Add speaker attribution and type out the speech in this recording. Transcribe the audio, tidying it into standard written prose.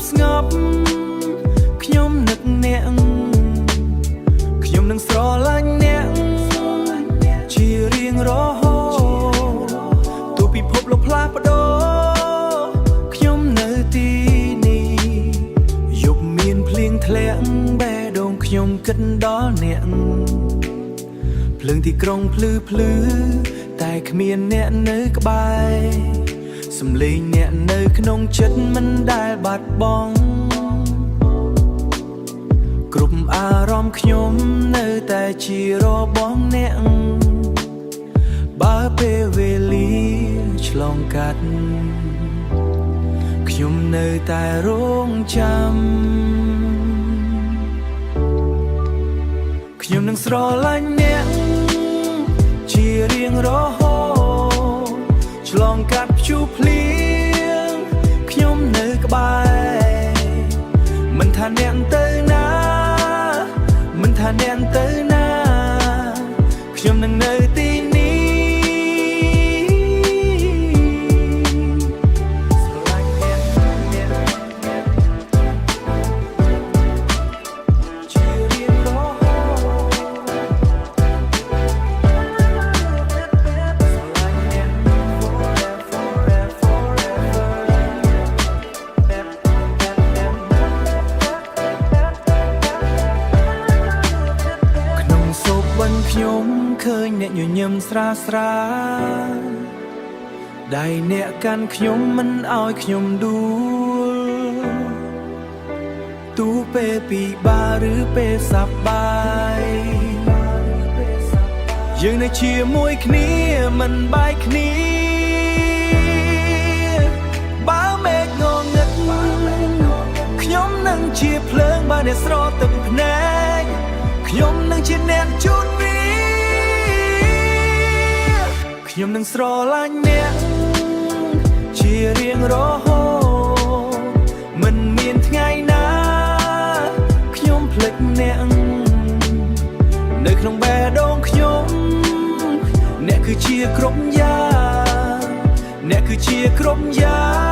Speaker 1: ស្ងប់ខ្ញុំនឹកអ្នកខ្ញុំនឹងស្រឡាញ់អ្នកជារៀងរហូតទោះពិភពលោកផ្លាស់ប្ដូរខ្ញុំនៅទីនេះយប់មានភ្លៀងធ្លាក់បេះដូងខ្ញុំគិតដល់អ្នកភ្លើងទីក្រុងភ្លឺតែគ្មានអ្នកនៅក្បែរសំឡេងអ្នកនៅក្នុងចិត្តមិនដែលបាត់បង់គ្រប់អារម្មណ៍ខ្ញុំនៅតែជារបស់អ្នកបើពេលវេលាឆ្លងកាត់ខ្ញុំនៅតែរងចាំខ្ញុំនឹងស្រឡាញ់អ្នកជារៀងរហូតឆ្លងកាត់ព្យុះភ្លៀងខ្ញុំនៅក្បែរមិនថាអ្នកទៅណាមិនថាអ្នកទៅណាខ្ញុំនឹងនៅទីនេះស្រឡាញ់អ្នកជារៀងរហូតខ្ញុំឃើញអ្នកញញឹមស្រាដៃអ្នកកាន់ខ្ញុំមិនឲ្យខ្ញុំដួលទូពេលពិបាកឬពេលសប្បាយយើងនៅជាមួយគ្នាមិនបែកគ្នាបើមេឃងងឹតខ្ញុំនឹងជាភ្លើងបើអ្នកស្រទឹកភ្នែកខ្ញុំនឹងជាអ្នកជូនខ្ញុំនឹងស្រឡាញ់អ្នកជារៀងរហូតមិនមានថ្ងៃណាខ្ញុំភ្លេចអ្នកនៅក្នុងបេះដូងខ្ញុំអ្នកគឺជាគ្រប់យ៉ាងអ្នកគឺជាគ្រប់យ៉ាង